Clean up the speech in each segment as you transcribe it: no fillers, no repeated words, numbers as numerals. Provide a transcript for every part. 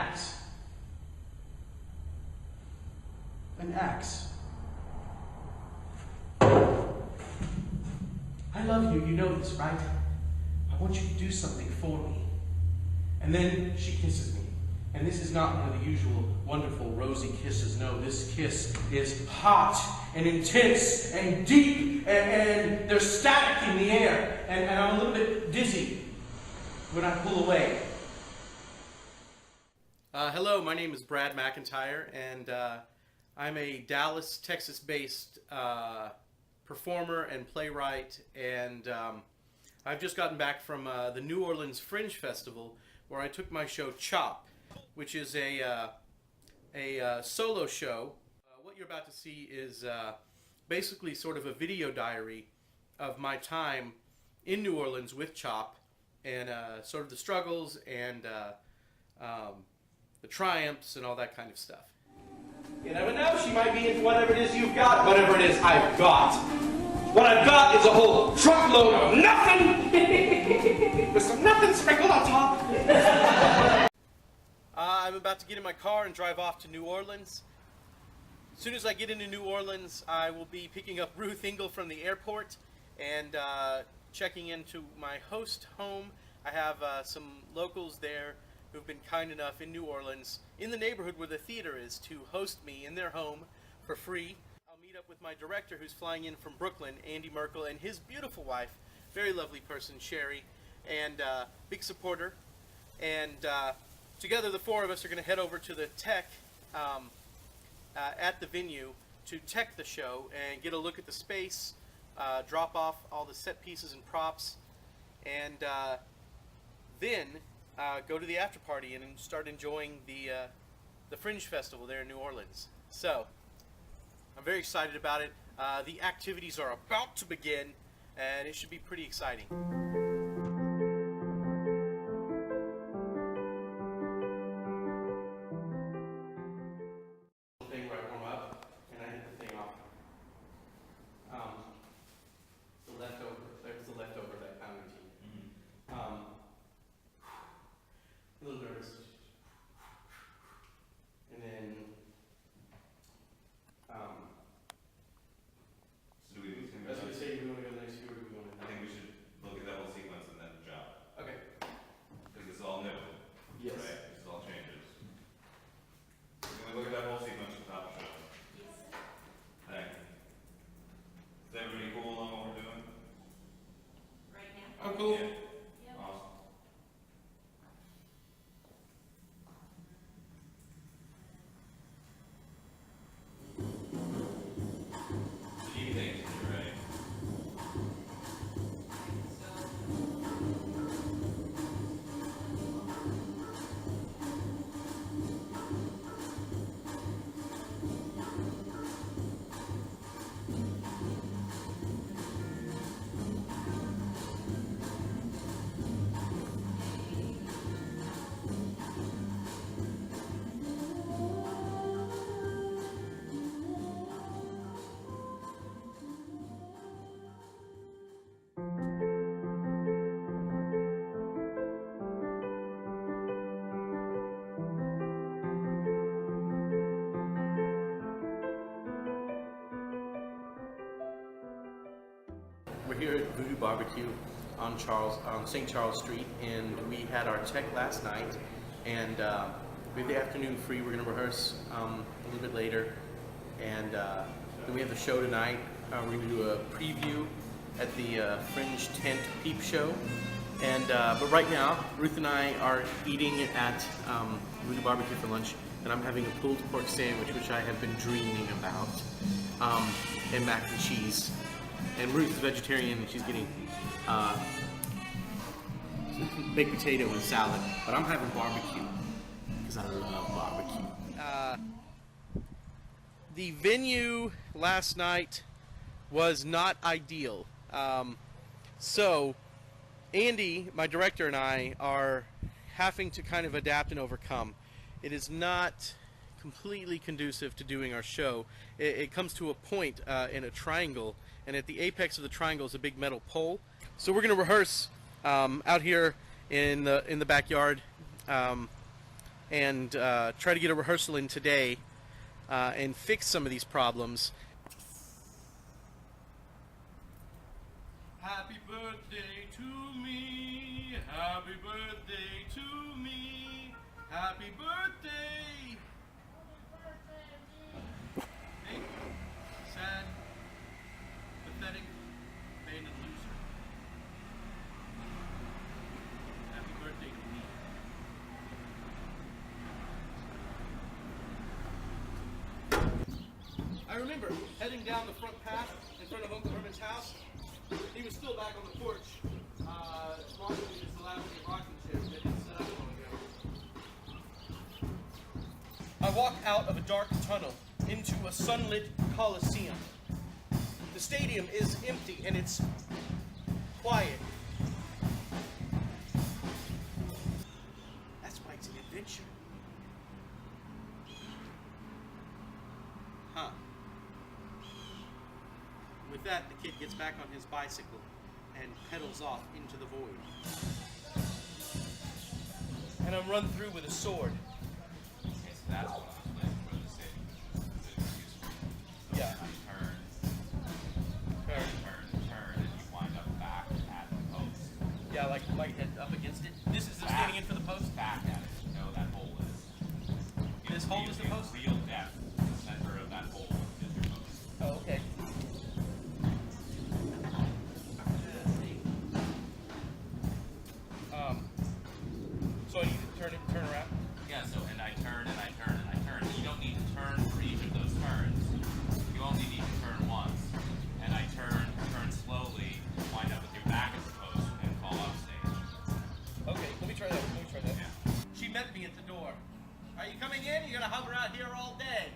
axe. An axe. I love you, you know this, right? I want you to do something for me. And then she kisses me. And this is not one of the usual wonderful rosy kisses. No, this kiss is hot and intense and deep, and there's static in the air, and I'm a little bit dizzy when I pull away. Hello, my name is Brad McEntire, and I'm a Dallas, Texas-based performer and playwright, and I've just gotten back from the New Orleans Fringe Festival, where I took my show Chop, which is a solo show. What you're about to see is basically sort of a video diary of my time in New Orleans with Chop, and sort of the struggles and the triumphs and all that kind of stuff. You never know, she might be into whatever it is you've got. Whatever it is I've got. What I've got is a whole truckload of nothing! With some nothing sprinkled on top. I'm about to get in my car and drive off to New Orleans. As soon as I get into New Orleans, I will be picking up Ruth Engel from the airport and checking into my host home. I have some locals there who've been kind enough in New Orleans, in the neighborhood where the theater is, to host me in their home for free. I'll meet up with my director who's flying in from Brooklyn, Andy Merkel, and his beautiful wife, very lovely person, Sherry, and big supporter. And together the four of us are going to head over to the tech at the venue to tech the show and get a look at the space, drop off all the set pieces and props, and then go to the after party and start enjoying the Fringe Festival there in New Orleans. So, I'm very excited about it. The activities are about to begin, and it should be pretty exciting. Thing where I warm up, and I hit the thing off. The leftover. There's the leftover of that pounding tea. A little nervous. And then, So do we do I was going to say, do we want to go next year, or do we want to? I think we should look at that whole sequence and then jump. Okay. Because it's all new. Yes. Right? This all changes. So can we look at that whole sequence from top to show? Yes. Thank you. Is everybody cool along what we're doing? Right now? I'm cool. Yeah. Yep. Awesome. So do you think you're ready? We're here at Voodoo Barbecue on St. Charles Street, and we had our tech last night, and we have the afternoon free. We're going to rehearse a little bit later, and then we have the show tonight. We're going to do a preview at the Fringe Tent Peep Show, and but right now, Ruth and I are eating at Voodoo Barbecue for lunch, and I'm having a pulled pork sandwich, which I have been dreaming about, and mac and cheese. And Ruth is vegetarian, and she's getting baked potato and salad. But I'm having barbecue, because I love barbecue. The venue last night was not ideal. So Andy, my director, and I are having to kind of adapt and overcome. It is not completely conducive to doing our show. It comes to a point in a triangle, and at the apex of the triangle is a big metal pole. So we're going to rehearse out here in the backyard. and try to get a rehearsal in today and fix some of these problems. Happy birthday to me, happy birthday to me, happy birthday! Hey, sad, pathetic, abandoned loser. Happy birthday to me. I remember heading down the front path in front of Uncle Herman's house. He was still back on the porch, as long as he just allowed me a rocking chair that he set up long ago. I walk out of a dark tunnel into a sunlit coliseum. The stadium is empty and it's quiet. That's why it's an adventure. Huh. With that, the kid gets back on his bicycle and pedals off into the void. And I'm run through with a sword. Okay, so that's what I'm playing for the city. Yeah. Turn, and you wind up back at the post. Yeah, like head up against it. This is the standing in for the post? Back at it. You know that hole is. This hole is the post? Real depth. The center of that hole is your post. Oh, okay. So I need to turn around? Yeah, so and I turn and I turn and I turn. You don't need to turn for each of those turns. You only need to turn once. And I turn slowly, wind up with your back at the post, and fall off stage. Okay, let me try that. Yeah. She met me at the door. Are you coming in? You're gonna hung around here all day.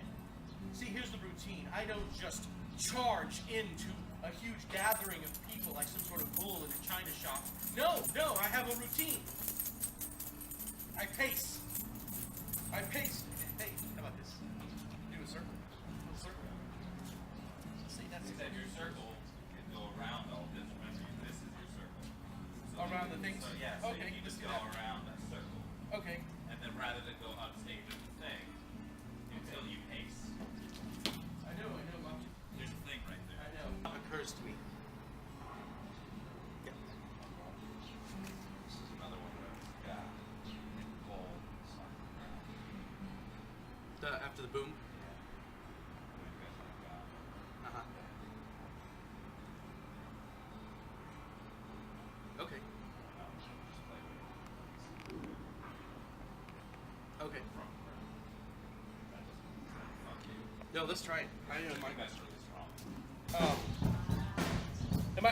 See, here's the routine. I don't just charge into a huge gathering of people like some sort of bull in a china shop. No, I have a routine. I pace. Hey, how about this? Do a circle. See, that's You said your circle can go around all this. Remember, this is your circle. So around the things? So, yeah, so Okay, you let's just do go that. around that circle. Okay. And then rather than go upstage with the thing, until you pace. I know, Mom. There's a thing right there. I know. Occurs to me. This is another one where it's got gold. After the boom. Uh-huh. Okay. Okay. No, let's try it. I know my That's really strong. And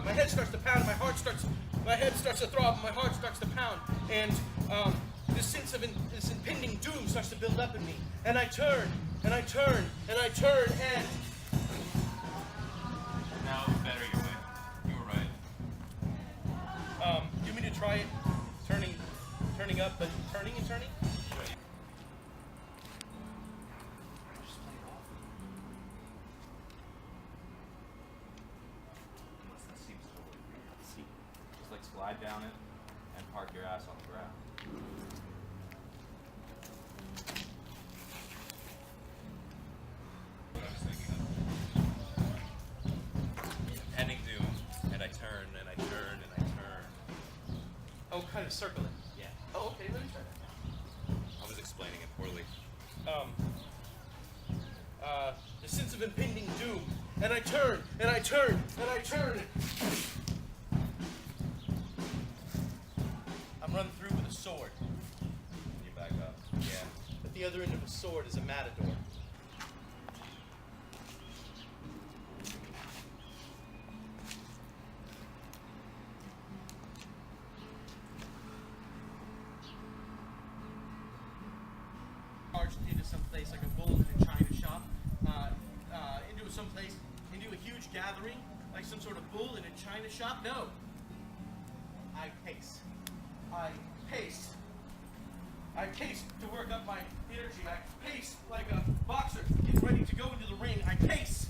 my head starts to pound, my head starts to throb, and my heart starts to pound, and this sense of this impending doom starts to build up in me, and I turn, and I turn, and I turn, and Now it's better your way. You were right. do you mean to try it? Turning up, but turning and turning? That seems totally weird. See, just like slide down it and park your ass on the ground. What I was thinking of. Impending doom, and I turn and I turn and I turn. Oh, kind of circle it. Yeah. Oh, okay, let me try that. I was explaining it poorly. The sense of impending doom, and I turn, and I turn, and I turn. I'm run through with a sword. You back up. Yeah. At the other end of the sword is a matador. Charged into some place like a bull in a china shop, into a huge gathering like some sort of bull in a china shop. No, I pace. I pace to work up my energy. I pace like a boxer getting ready to go into the ring. I pace.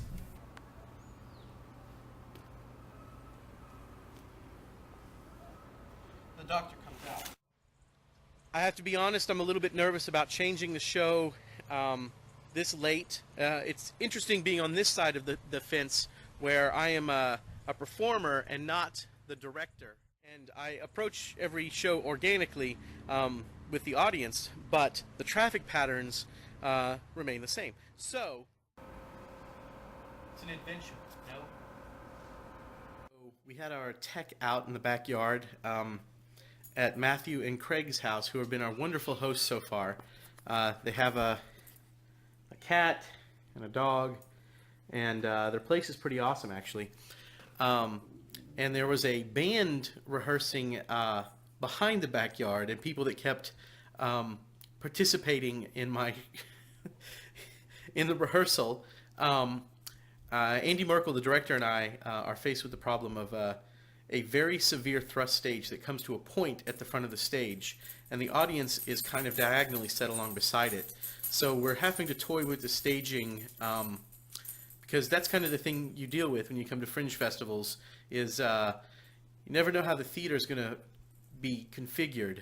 The doctor comes out. I have to be honest, I'm a little bit nervous about changing the show this late. It's interesting being on this side of the fence where I am a performer and not the director. And I approach every show organically with the audience, but the traffic patterns remain the same. So, it's an adventure, no? We had our tech out in the backyard at Matthew and Craig's house, who have been our wonderful hosts so far. They have a cat and a dog, and their place is pretty awesome, actually. And there was a band rehearsing behind the backyard, and people that kept participating in my in the rehearsal. Andy Merkel, the director, and I are faced with the problem of a very severe thrust stage that comes to a point at the front of the stage, and the audience is kind of diagonally set along beside it. So we're having to toy with the staging, because that's kind of the thing you deal with when you come to Fringe festivals, is you never know how the theater is going to be configured.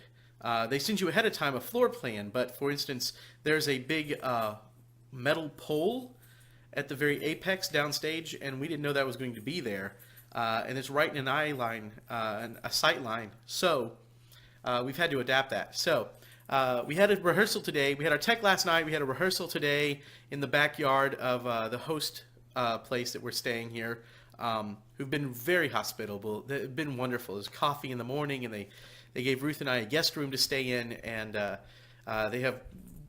They send you ahead of time a floor plan, but for instance, there's a big metal pole at the very apex downstage, and we didn't know that was going to be there. And it's right in an eye line, a sight line. So we've had to adapt that. So we had a rehearsal today. We had our tech last night. We had a rehearsal today in the backyard of the host place that we're staying here, who've been very hospitable. They've been wonderful. There's coffee in the morning, and they gave Ruth and I a guest room to stay in, and they have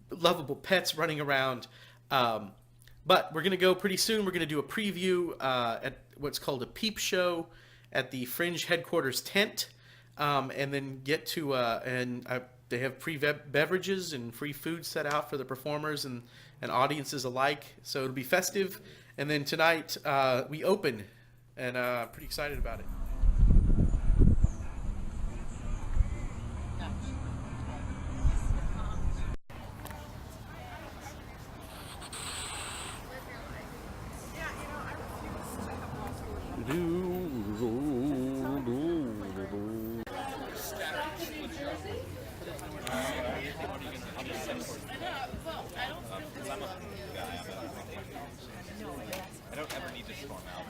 lovable pets running around. But we're going to go pretty soon. We're going to do a preview at what's called a peep show at the Fringe headquarters tent, and then get to they have free beverages and free food set out for the performers and audiences alike. So it'll be festive. And then tonight we open, and pretty excited about it. I don't ever need to storm out.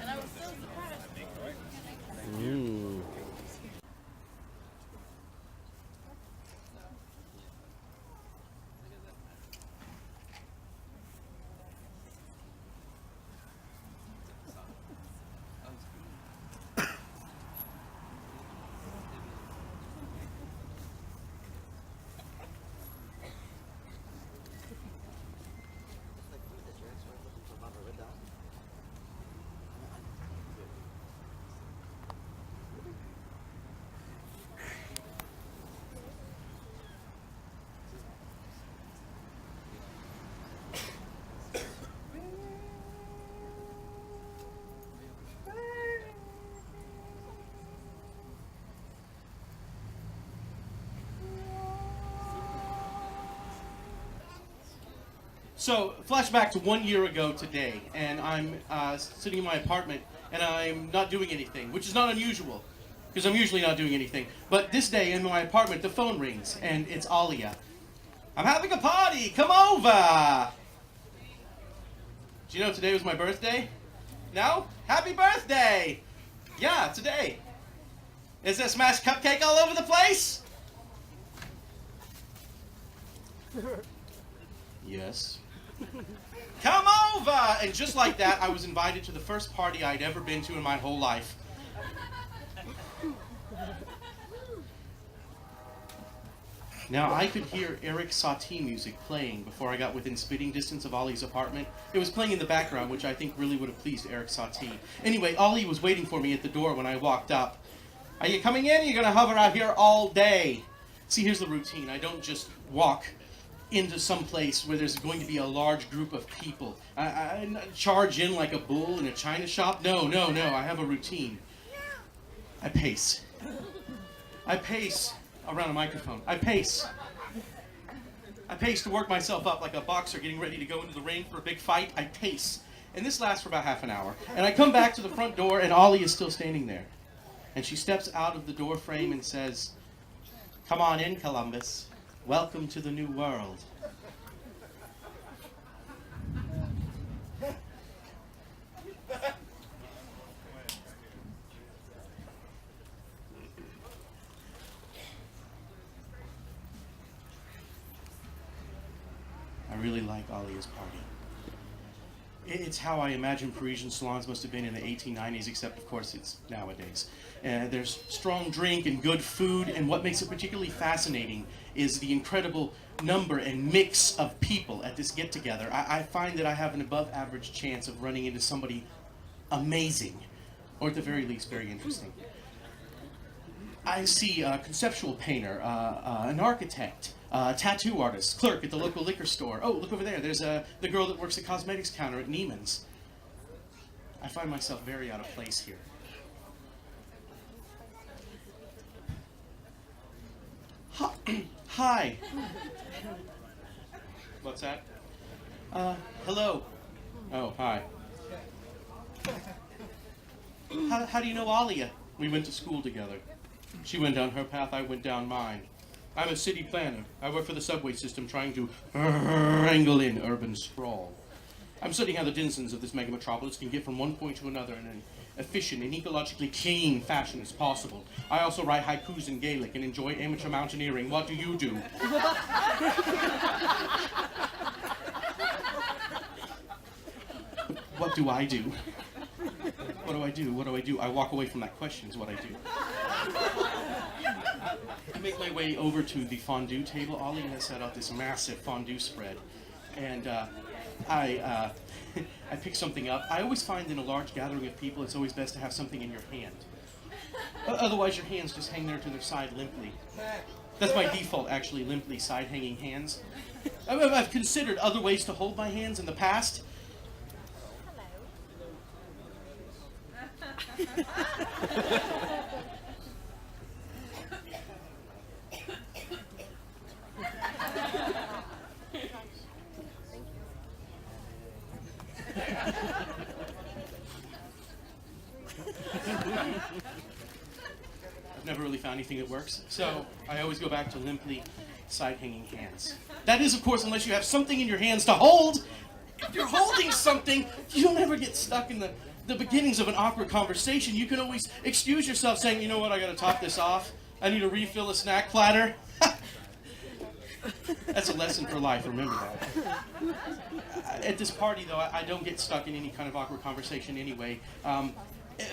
So, flashback to 1 year ago today, and I'm sitting in my apartment, and I'm not doing anything, which is not unusual, because I'm usually not doing anything. But this day in my apartment, the phone rings, and it's Alia. I'm having a party! Come over! Do you know today was my birthday? No? Happy birthday! Yeah, today. Is there smashed cupcake all over the place? Yes. Come over! And just like that, I was invited to the first party I'd ever been to in my whole life. Now, I could hear Eric Satie music playing before I got within spitting distance of Ollie's apartment. It was playing in the background, which I think really would have pleased Eric Satie. Anyway, Ollie was waiting for me at the door when I walked up. Are you coming in? You're going to hover out here all day. See, here's the routine. I don't just walk into some place where there's going to be a large group of people. I charge in like a bull in a china shop. No. I have a routine. I pace. I pace around a microphone. I pace to work myself up like a boxer getting ready to go into the ring for a big fight. I pace. And this lasts for about half an hour. And I come back to the front door, and Ollie is still standing there. And she steps out of the door frame and says, "Come on in, Columbus." Welcome to the new world. I really like Alia's party. It's how I imagine Parisian salons must have been in the 1890s, except of course it's nowadays. There's strong drink and good food, and what makes it particularly fascinating is the incredible number and mix of people at this get-together. I find that I have an above-average chance of running into somebody amazing, or at the very least very interesting. I see a conceptual painter, an architect, tattoo artist, clerk at the local liquor store. Oh, look over there. There's the girl that works the cosmetics counter at Neiman's. I find myself very out of place here. Hi. What's that? Hello. Oh, hi. How do you know Alia? We went to school together. She went down her path, I went down mine. I'm a city planner. I work for the subway system trying to wrangle in urban sprawl. I'm studying how the denizens of this mega metropolis can get from one point to another in an efficient and ecologically clean fashion as possible. I also write haikus in Gaelic and enjoy amateur mountaineering. What do you do? What do I do? What do I do? What do I do? I walk away from that question is what I do. I make my way over to the fondue table. Ollie has set out this massive fondue spread. And I pick something up. I always find in a large gathering of people, it's always best to have something in your hand. Otherwise, your hands just hang there to their side limply. That's my default, actually, limply side-hanging hands. I've considered other ways to hold my hands in the past. I've never really found anything that works, so I always go back to limply side-hanging hands. That is, of course, unless you have something in your hands to hold. If you're holding something, you'll never get stuck in the beginnings of an awkward conversation. You can always excuse yourself saying, you know what, I gotta top this off. I need to refill a snack platter. That's a lesson for life, remember that. At this party, though, I don't get stuck in any kind of awkward conversation anyway.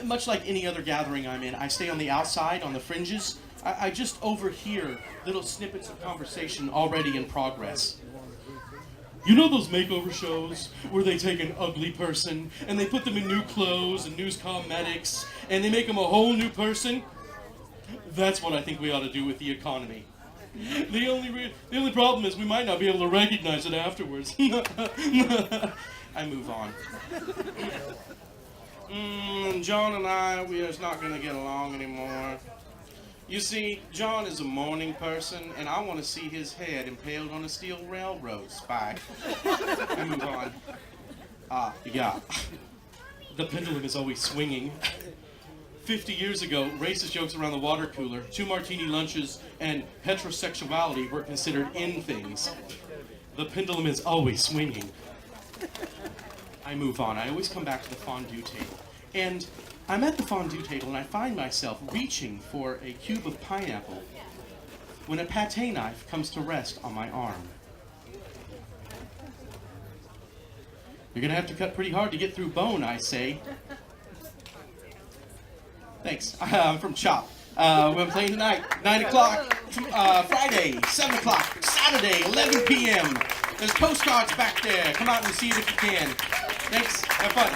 Much like any other gathering I'm in, I stay on the outside, on the fringes. I just overhear little snippets of conversation already in progress. You know those makeover shows where they take an ugly person and they put them in new clothes and new cosmetics and they make them a whole new person? That's what I think we ought to do with the economy. The only problem is we might not be able to recognize it afterwards. I move on. John and I, we are just not going to get along anymore. You see, John is a morning person, and I want to see his head impaled on a steel railroad spike. I move on. Yeah. The pendulum is always swinging. 50 years ago, racist jokes around the water cooler, 2 martini lunches, and heterosexuality were considered in things. The pendulum is always swinging. I move on. I always come back to the fondue table. And I'm at the fondue table and I find myself reaching for a cube of pineapple when a pâté knife comes to rest on my arm. You're gonna have to cut pretty hard to get through bone, I say. Thanks. I'm from Chop. We're playing tonight, 9 o'clock, Friday, 7 o'clock, Saturday, 11 p.m. There's postcards back there. Come out and see it if you can. Thanks. Have fun.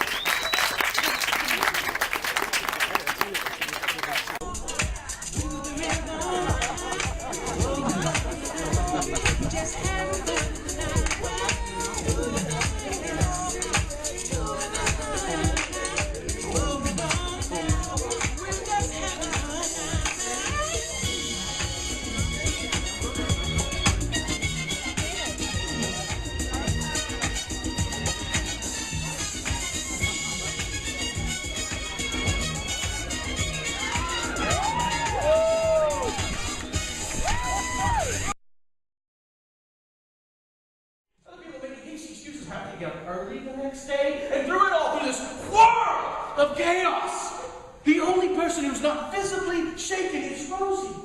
of chaos. The only person who's not visibly shaken is Rosie.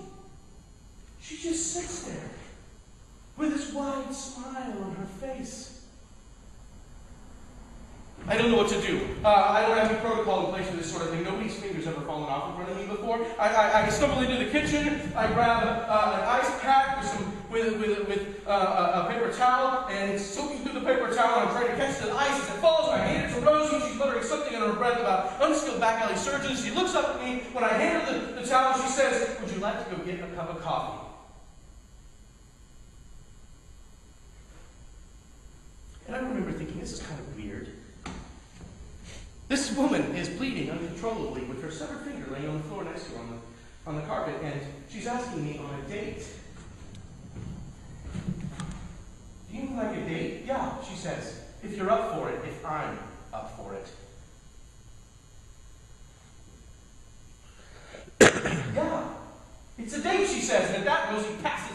She just sits there with this wide smile on her face. I don't know what to do. I don't have any protocol in place for this sort of thing. Nobody's fingers ever fallen off in front of me before. I stumble into the kitchen. I grab an ice pack with a paper towel, and it's soaking through the paper towel. And I'm trying to catch the ice as it falls. And I hand it to Rosie. She's muttering something under her breath about unskilled back alley surgeons. She looks up at me. When I hand her the towel, she says, "Would you like to go get a cup of coffee?" And I remember thinking, this is kind of weird. This woman is bleeding uncontrollably with her severed finger laying on the floor next to her on the carpet, and she's asking me on a date. Do you like a date? Yeah, she says. If you're up for it, if I'm up for it. Yeah, it's a date, she says, and at that, Rosie passes